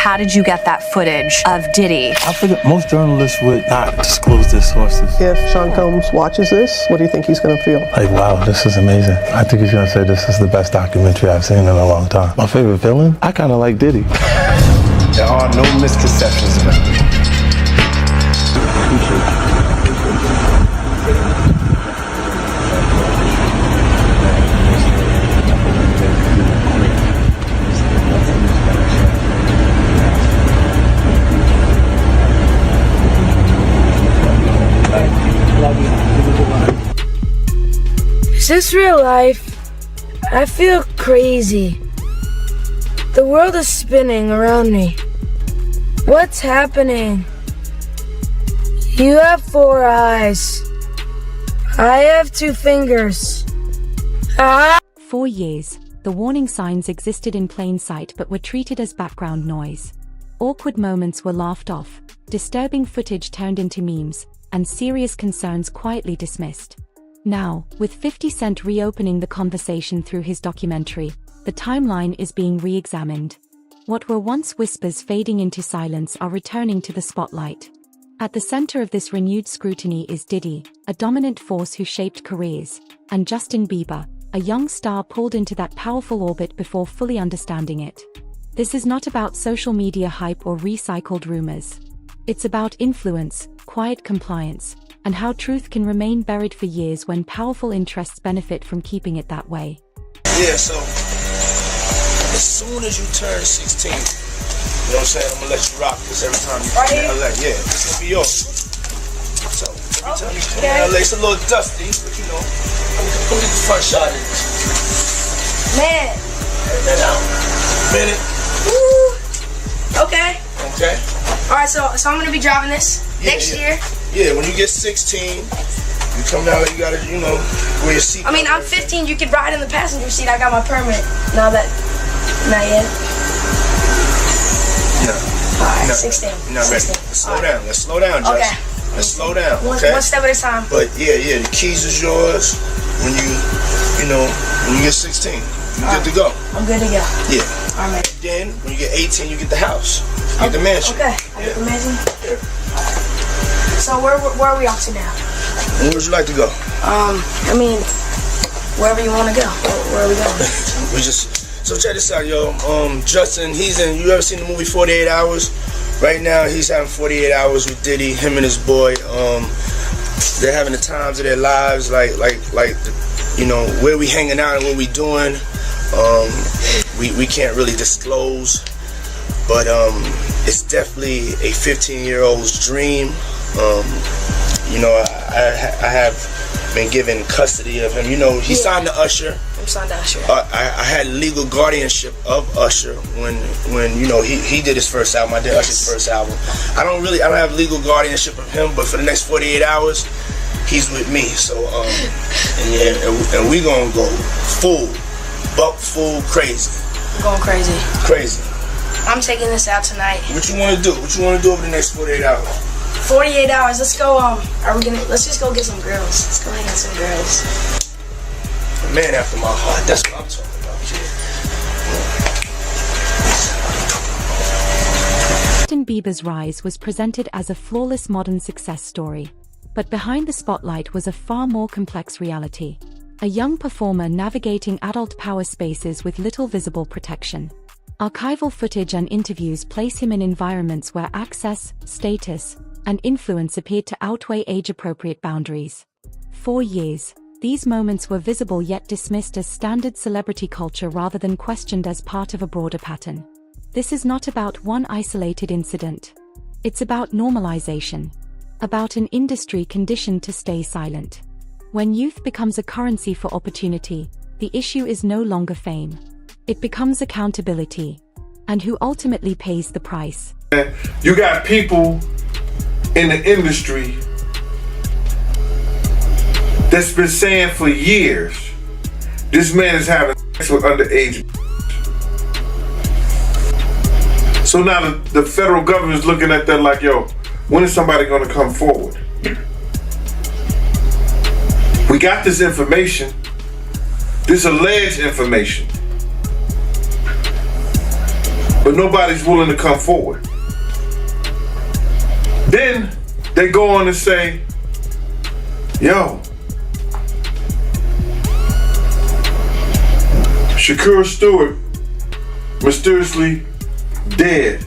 how did you get that footage of Diddy? I figured most journalists would not disclose their sources. If Sean Combs watches this, what do you think he's going to feel? Like, wow, this is amazing. I think he's going to say this is the best documentary I've seen in a long time. My favorite villain? I kind of like Diddy. There are no misconceptions about me. Is this real life? I feel crazy. The world is spinning around me. What's happening? You have 4 eyes. I have 2 fingers. 4 years, the warning signs existed in plain sight but were treated as background noise. Awkward moments were laughed off, disturbing footage turned into memes, and serious concerns quietly dismissed. Now, with 50 Cent reopening the conversation through his documentary, the timeline is being re-examined. What were once whispers fading into silence are returning to the spotlight. At the center of this renewed scrutiny is Diddy, a dominant force who shaped careers, and Justin Bieber, a young star pulled into that powerful orbit before fully understanding it. This is not about social media hype or recycled rumors. It's about influence, quiet compliance, and how truth can remain buried for years when powerful interests benefit from keeping it that way. Yeah, so as soon as you turn 16, you know what I'm saying, I'm gonna let you rock this every time you come to LA. Yeah, this gonna be yours. So every time you come to LA, it's a little dusty, but you know, come get the front shot of this. Man. That out. Minute. Woo. Okay. Okay. Alright, so I'm gonna be driving this next year. Yeah, when you get 16, you come down there, you gotta, you know, wear your seat. I mean, I'm 15, you could ride in the passenger seat. I got my permit. Not yet. No. Alright, No. 16. You're not ready. Let's slow down. Let's slow down, Josh. Okay. Let's slow down, One okay? step at a time. But yeah, the keys is yours when you get 16. You good to go. I'm good to go. Yeah. Alright. Then, when you get 18, you get the house. You get the mansion. Okay. I get the mansion? Yeah. So where are we off to now? Where would you like to go? I mean, wherever you want to go. Where are we going? So check this out, yo. Justin, you ever seen the movie 48 Hours? Right now, he's having 48 hours with Diddy, him and his boy. They're having the times of their lives, like, you know, where we hanging out and what we doing. We can't really disclose, but it's definitely a 15-year-old's dream. You know, I have been given custody of him. You know, he signed to Usher. I'm signed to Usher. I had legal guardianship of Usher when you know he did his first album. I did Usher's first album. I don't have legal guardianship of him, but for the next 48 hours, he's with me. So and we gonna go full crazy. Going crazy. Crazy. I'm taking this out tonight. What you want to do? What you want to do over the next 48 hours? 48 hours. Let's go. Let's just go get some girls. Let's go hang out with some girls. A man after my heart. That's what I'm talking about, kid. Justin Bieber's rise was presented as a flawless modern success story. But behind the spotlight was a far more complex reality. A young performer navigating adult power spaces with little visible protection. Archival footage and interviews place him in environments where access, status, and influence appeared to outweigh age-appropriate boundaries. 4 years, these moments were visible yet dismissed as standard celebrity culture rather than questioned as part of a broader pattern. This is not about one isolated incident. It's about normalization. About an industry conditioned to stay silent. When youth becomes a currency for opportunity, the issue is no longer fame. It becomes accountability. And who ultimately pays the price? You got people in the industry that's been saying for years, this man is having sex with underage. So now the federal government is looking at that like, yo, when is somebody gonna come forward? We got this information, this alleged information. but nobody's willing to come forward. Then they go on to say, yo, Shakur Stewart mysteriously dead.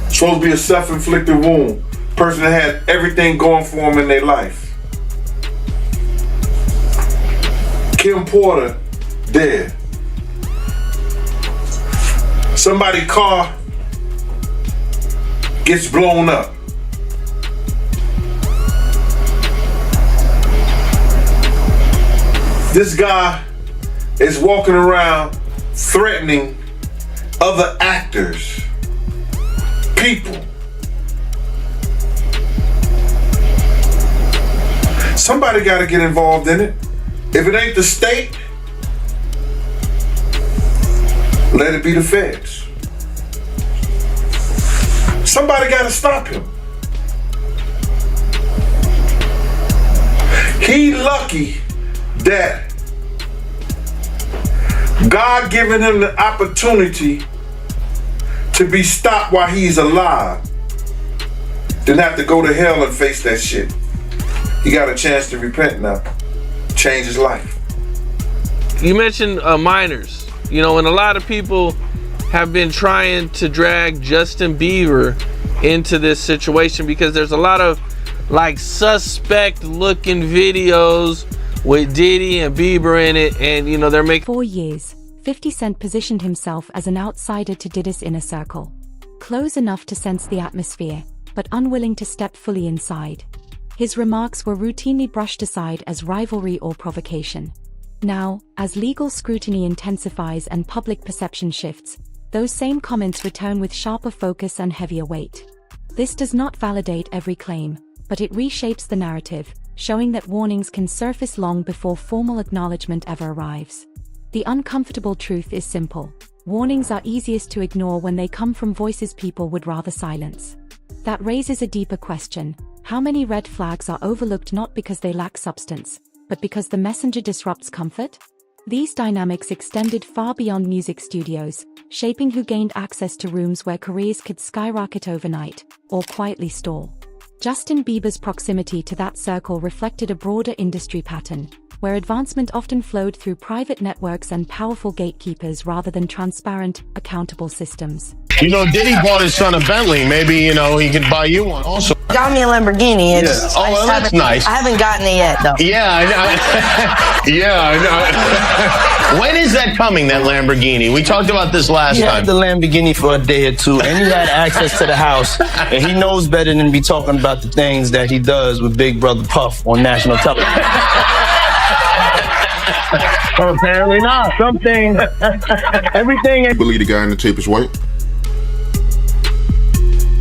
Supposed to be a self-inflicted wound. Person that had everything going for him in their life. Kim Porter dead. Somebody's car gets blown up. This guy is walking around threatening other actors, people. Somebody got to get involved in it. If it ain't the state, let it be the feds. Somebody got to stop him. He lucky that God given him the opportunity to be stopped while he's alive, then have to go to hell and face that shit. He got a chance to repent now, change his life. You mentioned minors, you know, and a lot of people have been trying to drag Justin Bieber into this situation because there's a lot of like suspect looking videos with Diddy and Bieber in it, and you know, they're making 4 years. 50 Cent positioned himself as an outsider to Diddy's inner circle. Close enough to sense the atmosphere, but unwilling to step fully inside. His remarks were routinely brushed aside as rivalry or provocation. Now, as legal scrutiny intensifies and public perception shifts, those same comments return with sharper focus and heavier weight. This does not validate every claim, but it reshapes the narrative, showing that warnings can surface long before formal acknowledgement ever arrives. The uncomfortable truth is simple. Warnings are easiest to ignore when they come from voices people would rather silence. That raises a deeper question. How many red flags are overlooked not because they lack substance, but because the messenger disrupts comfort? These dynamics extended far beyond music studios, shaping who gained access to rooms where careers could skyrocket overnight, or quietly stall. Justin Bieber's proximity to that circle reflected a broader industry pattern, where advancement often flowed through private networks and powerful gatekeepers rather than transparent, accountable systems. You know, Diddy bought his son a Bentley. Maybe, you know, he could buy you one also. Got me a Lamborghini. And yeah. Oh, well, that's nice. I haven't gotten it yet, though. Yeah, I know. Yeah, I know. When is that coming, that Lamborghini? We talked about this last time. He had the Lamborghini for a day or two, and he had access to the house, and he knows better than to be talking about the things that he does with Big Brother Puff on national television. Well, apparently not. Something, everything. You believe the guy in the tape is white?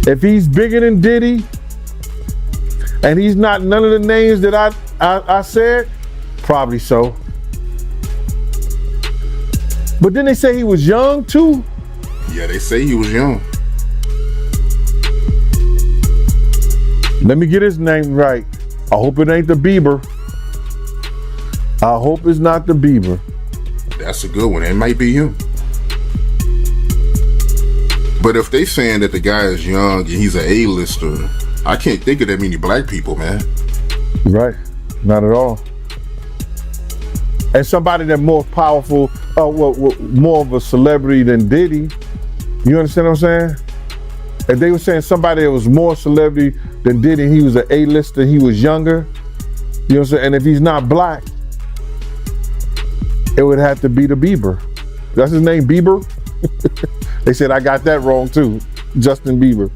If he's bigger than Diddy, and he's not none of the names that I said, probably so. But then they say he was young too. Yeah, they say he was young. Let me get his name right. I hope it ain't the Bieber. I hope it's not the Bieber. That's a good one. It might be him. But if they saying that the guy is young and he's an A-lister, I can't think of that many black people, man. Right. Not at all. And somebody that's more powerful, more of a celebrity than Diddy. You understand what I'm saying? If they were saying somebody that was more celebrity than Diddy, he was an A-lister, he was younger. You know what I'm saying? And if he's not black, it would have to be the Bieber. That's his name, Bieber? They said I got that wrong too. Justin Bieber,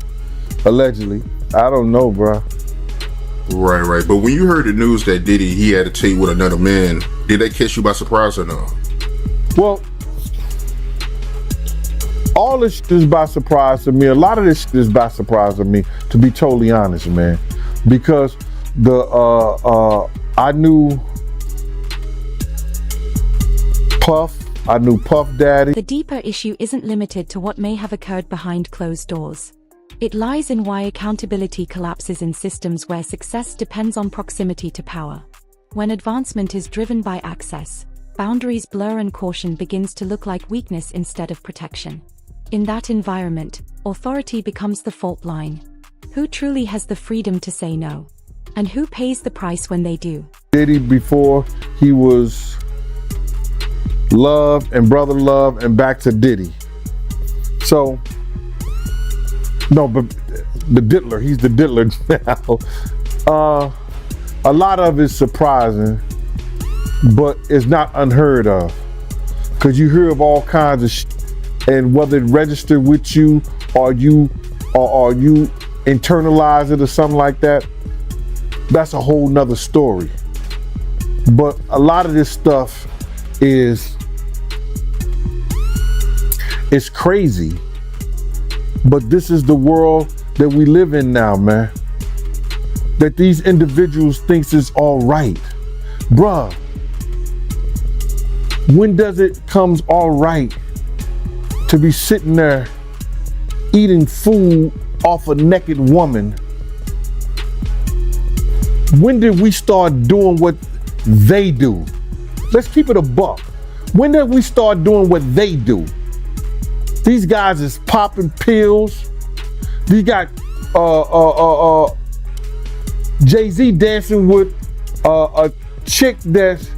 allegedly. I don't know, bro. Right. But when you heard the news that Diddy, he had a tape with another man, did that catch you by surprise or no? Well, all this shit is by surprise to me. A lot of this shit is by surprise to me, to be totally honest, man. Because I knew Puff. I knew Puff Daddy. The deeper issue isn't limited to what may have occurred behind closed doors. It lies in why accountability collapses in systems where success depends on proximity to power. When advancement is driven by access, Boundaries blur and caution begins to look like weakness instead of protection. In that environment, authority becomes the fault line. Who truly has the freedom to say no? And who pays the price when they do? Diddy, before he was Love and Brother Love and back to Diddy. So, no, but the diddler, he's the diddler now. A lot of it's surprising, but it's not unheard of. Because you hear of all kinds of shit, and whether it registered with you or you internalize it or something like that, that's a whole nother story. But a lot of this stuff is crazy. But this is the world that we live in now, man. That these individuals thinks is all right. Bruh, when does it comes all right to be sitting there eating food off a naked woman? When did we start doing what they do? Let's keep it a buck. When did we start doing what they do? These guys is popping pills. They got Jay-Z dancing with a chick that's...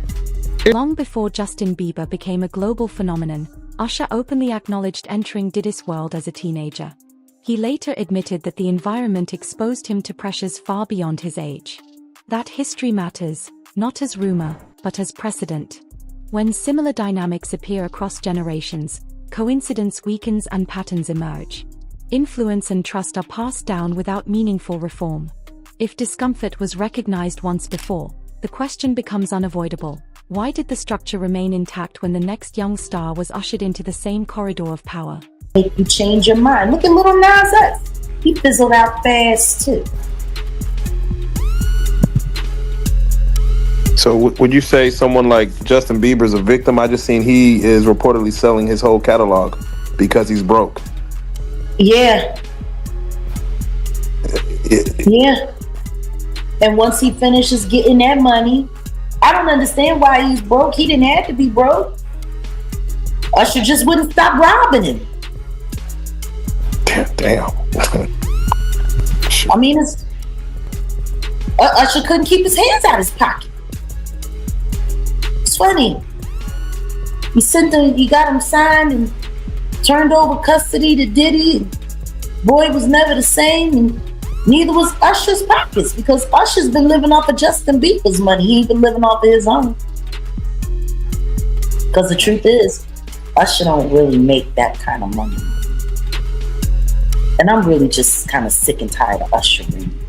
Long before Justin Bieber became a global phenomenon, Usher openly acknowledged entering Diddy's world as a teenager. He later admitted that the environment exposed him to pressures far beyond his age. That history matters, not as rumor, but as precedent. When similar dynamics appear across generations, coincidence weakens and patterns emerge. Influence and trust are passed down without meaningful reform. If discomfort was recognized once before, the question becomes unavoidable. Why did the structure remain intact when the next young star was ushered into the same corridor of power? Make you change your mind. Look at Lil Nas X. He fizzled out fast too. So would you say someone like Justin Bieber is a victim? I just seen he is reportedly selling his whole catalog because he's broke. Yeah. Yeah. And once he finishes getting that money, I don't understand why he's broke. He didn't have to be broke. Usher just wouldn't stop robbing him. Damn. I mean, Usher couldn't keep his hands out of his pocket. It's funny. He got him signed and turned over custody to Diddy. And boy was never the same, and neither was Usher's pockets, because Usher's been living off of Justin Bieber's money. He ain't been living off of his own. Because the truth is, Usher don't really make that kind of money. And I'm really just kind of sick and tired of Usher reigning.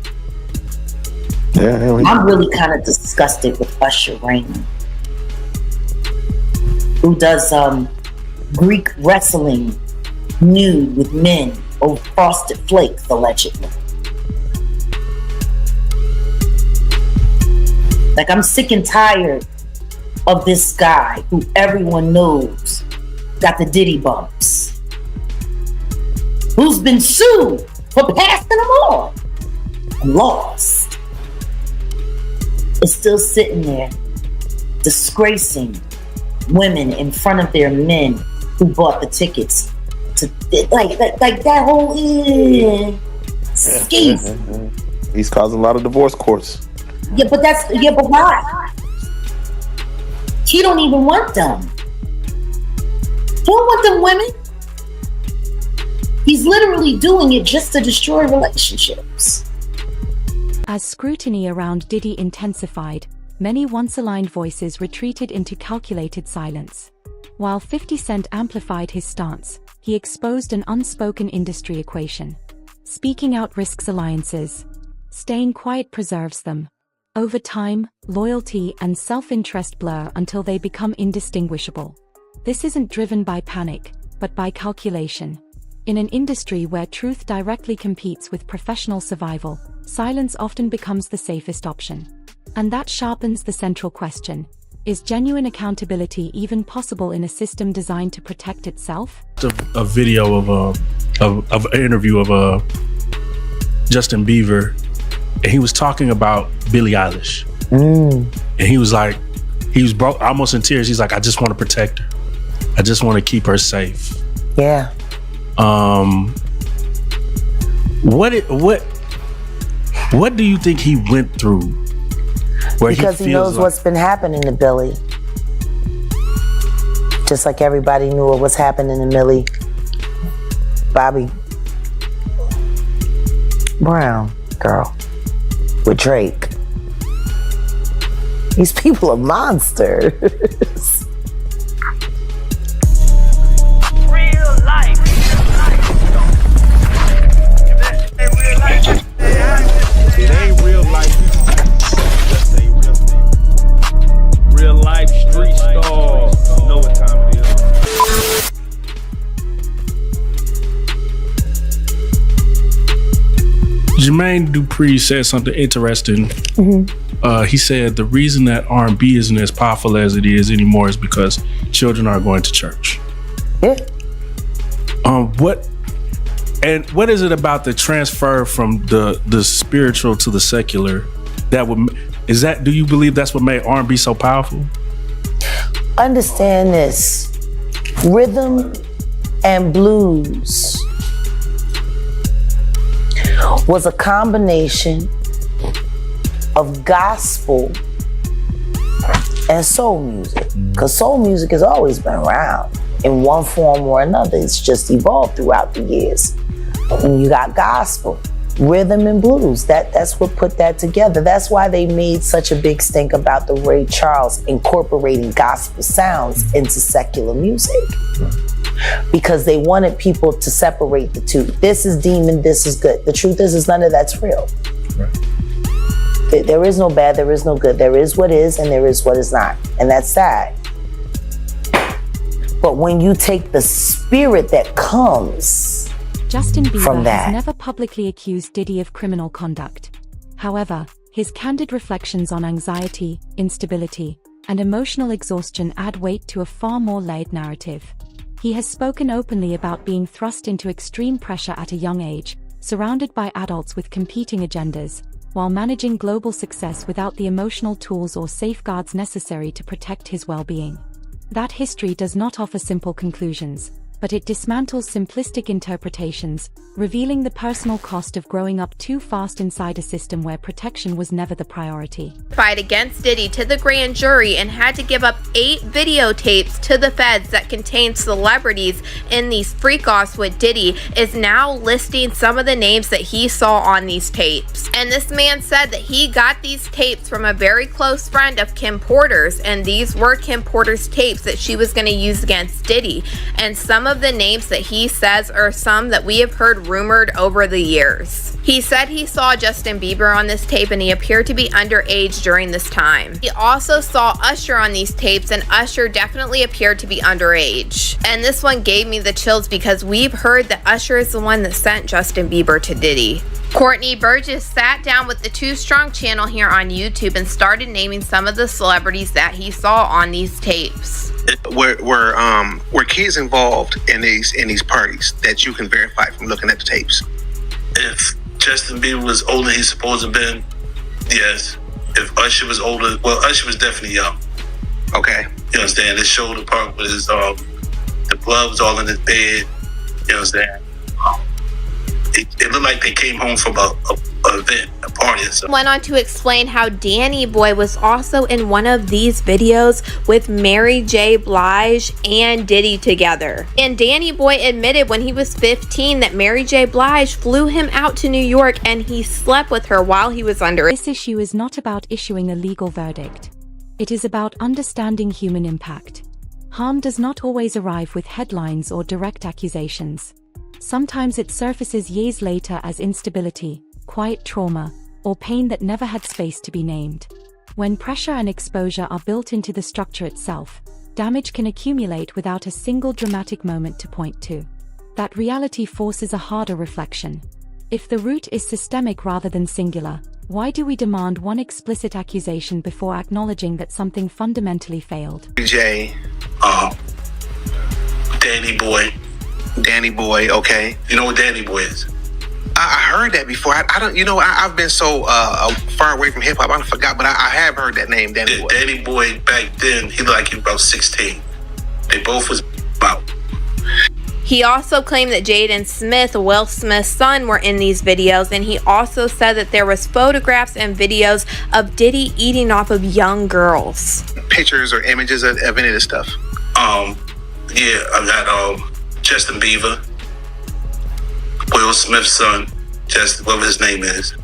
Yeah, I'm really kind of disgusted with Usher reigning, who does Greek wrestling nude with men over Frosted Flakes, allegedly. Like, I'm sick and tired of this guy who everyone knows got the Diddy bumps, who's been sued for passing them on and lost, is still sitting there disgracing women in front of their men who bought the tickets to like that whole scheme. He's causing a lot of divorce courts. Yeah, but why? He don't even want them. Don't want them women. He's literally doing it just to destroy relationships. As scrutiny around Diddy intensified, many once-aligned voices retreated into calculated silence. While 50 Cent amplified his stance, he exposed an unspoken industry equation. Speaking out risks alliances. Staying quiet preserves them. Over time, loyalty and self-interest blur until they become indistinguishable. This isn't driven by panic, but by calculation. In an industry where truth directly competes with professional survival, silence often becomes the safest option. And that sharpens the central question: is genuine accountability even possible in a system designed to protect itself? A video of an interview of Justin Bieber, and he was talking about Billie Eilish, and he was like, he was almost in tears. He's like, I just want to protect her. I just want to keep her safe. Yeah. What do you think he went through? Because he knows what's been happening to Billy. Just like everybody knew what was happening to Millie Bobby Brown girl with Drake. These people are monsters. Real life. It ain't real life. Just a real thing. Real life street star. You know what time it is. Jermaine Dupri said something interesting. He said the reason that R&B isn't as powerful as it is anymore is because children are going to church. Yeah. What is it about the transfer from the spiritual to the secular do you believe that's what made R&B so powerful? Understand this. Rhythm and blues was a combination of gospel and soul music. Because soul music has always been around in one form or another. It's just evolved throughout the years. When you got gospel, rhythm and blues, that's what put that together. That's why they made such a big stink about the Ray Charles incorporating gospel sounds into secular music. Because they wanted people to separate the two. This is demon, this is good. The truth is none of that's real. Right. There is no bad, there is no good. There is what is and there is what is not. And that's sad. But when you take the spirit that comes Justin Bieber from that, has never publicly accused Diddy of criminal conduct. However, his candid reflections on anxiety, instability, and emotional exhaustion add weight to a far more layered narrative. He has spoken openly about being thrust into extreme pressure at a young age, surrounded by adults with competing agendas, while managing global success without the emotional tools or safeguards necessary to protect his well-being. That history does not offer simple conclusions, but it dismantles simplistic interpretations, revealing the personal cost of growing up too fast inside a system where protection was never the priority. Fight against Diddy to the grand jury and had to give up 8 videotapes to the feds that contained celebrities in these freak-offs with Diddy, is now listing some of the names that he saw on these tapes. And this man said that he got these tapes from a very close friend of Kim Porter's, and these were Kim Porter's tapes that she was going to use against Diddy. And some of the names that he says are some that we have heard rumored over the years. He said he saw Justin Bieber on this tape and he appeared to be underage during this time. He also saw Usher on these tapes and Usher definitely appeared to be underage. And this one gave me the chills because we've heard that Usher is the one that sent Justin Bieber to Diddy. Courtney Burgess sat down with the Too Strong channel here on YouTube and started naming some of the celebrities that he saw on these tapes. Were kids involved in these parties that you can verify from looking at the tapes? If Justin Bieber was older than he's supposed to have been, yes. If Usher was older, well, Usher was definitely young. Okay. You understand? The shoulder part with his the blood was all in his bed. You understand? It looked like they came home from a event, a party or something. Went on to explain how Danny Boy was also in one of these videos with Mary J. Blige and Diddy together. And Danny Boy admitted when he was 15 that Mary J. Blige flew him out to New York and he slept with her while he was under. This issue is not about issuing a legal verdict. It is about understanding human impact. Harm does not always arrive with headlines or direct accusations. Sometimes it surfaces years later as instability, quiet trauma, or pain that never had space to be named. When pressure and exposure are built into the structure itself, damage can accumulate without a single dramatic moment to point to. That reality forces a harder reflection. If the root is systemic rather than singular, why do we demand one explicit accusation before acknowledging that something fundamentally failed? Jay, Danny Boy. Danny Boy, okay. You know what Danny Boy is? I heard that before. I don't, I've been so far away from hip hop, I forgot, but I have heard that name, Danny Boy. Danny Boy back then, he looked like he was about 16. They both was about. He also claimed that Jaden Smith, Will Smith's son, were in these videos, and he also said that there was photographs and videos of Diddy eating off of young girls. Pictures or images of any of this stuff. Yeah, I got Justin Bieber, Will Smith's son, just whatever his name is.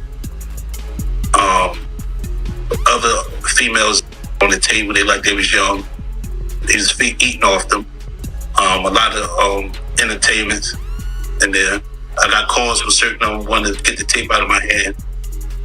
Other females on the table, they was young. He was eating off them. A lot of entertainments in there. I got calls from certain of them wanting to get the tape out of my hand.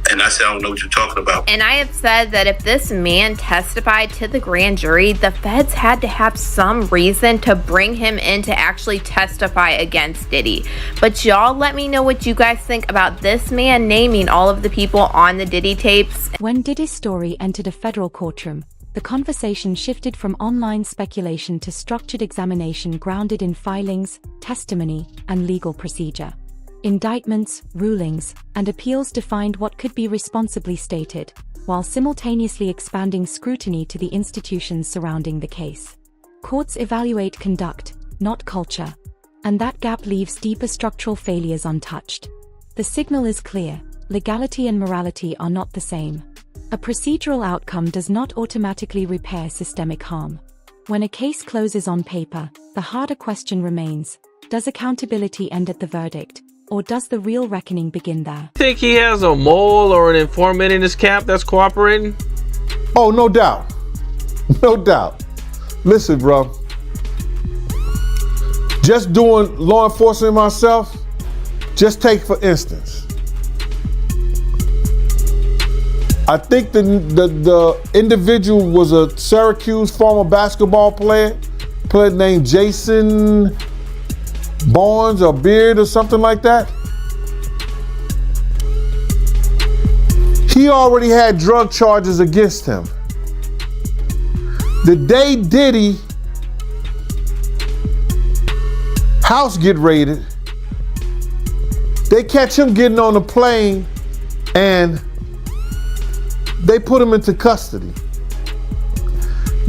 And I said, I don't know what you're talking about. And I have said that if this man testified to the grand jury, the feds had to have some reason to bring him in to actually testify against Diddy. But y'all let me know what you guys think about this man naming all of the people on the Diddy tapes. When Diddy's story entered a federal courtroom, the conversation shifted from online speculation to structured examination grounded in filings, testimony, and legal procedure. Indictments, rulings, and appeals defined what could be responsibly stated, while simultaneously expanding scrutiny to the institutions surrounding the case. Courts evaluate conduct, not culture, and that gap leaves deeper structural failures untouched. The signal is clear: legality and morality are not the same. A procedural outcome does not automatically repair systemic harm. When a case closes on paper, the harder question remains: does accountability end at the verdict, or does the real reckoning begin there? Think he has a mole or an informant in his camp that's cooperating? Oh, no doubt. No doubt. Listen, bro. Just doing law enforcement myself, just take for instance. I think the individual was a Syracuse former basketball player named Jason Barnes or Beard or something like that. He already had drug charges against him. The day Diddy house get raided, they catch him getting on a plane and they put him into custody.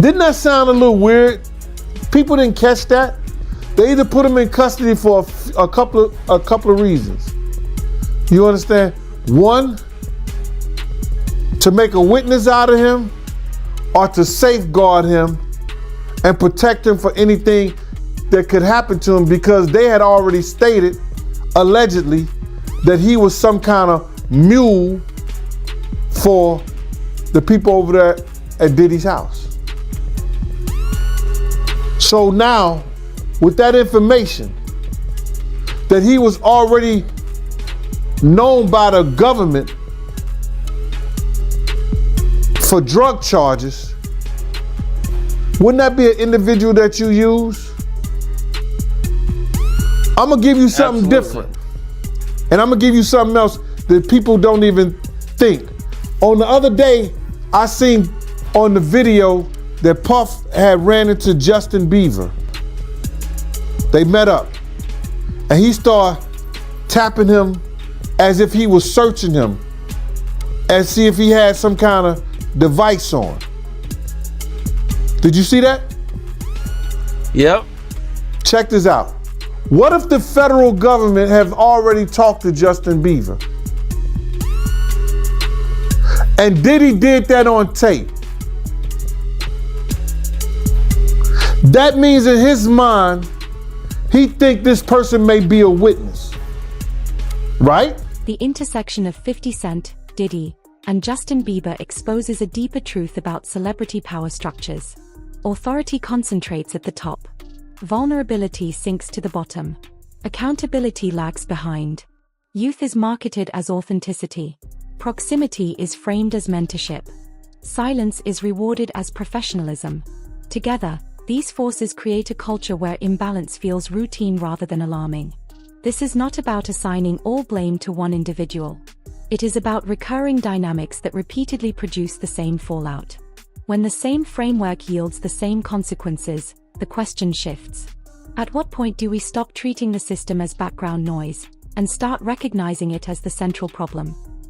Didn't that sound a little weird? People didn't catch that. They either put him in custody for a couple of reasons. You understand? One, to make a witness out of him, or to safeguard him and protect him for anything that could happen to him, because they had already stated, allegedly, that he was some kind of mule for the people over there at Diddy's house. So now, with that information, that he was already known by the government for drug charges, wouldn't that be an individual that you use? I'm gonna give you something different. And I'm gonna give you something else that people don't even think. On the other day, I seen on the video that Puff had ran into Justin Bieber. They met up, and he started tapping him as if he was searching him and see if he had some kind of device on. Did you see that? Yep. Check this out. What if the federal government have already talked to Justin Bieber? And Diddy did that on tape. That means in his mind, he think this person may be a witness, right? The intersection of 50 Cent, Diddy, and Justin Bieber exposes a deeper truth about celebrity power structures. Authority concentrates at the top. Vulnerability sinks to the bottom. Accountability lags behind. Youth is marketed as authenticity. Proximity is framed as mentorship. Silence is rewarded as professionalism. Together, these forces create a culture where imbalance feels routine rather than alarming. This is not about assigning all blame to one individual. It is about recurring dynamics that repeatedly produce the same fallout. When the same framework yields the same consequences, the question shifts. At what point do we stop treating the system as background noise and start recognizing it as the central problem.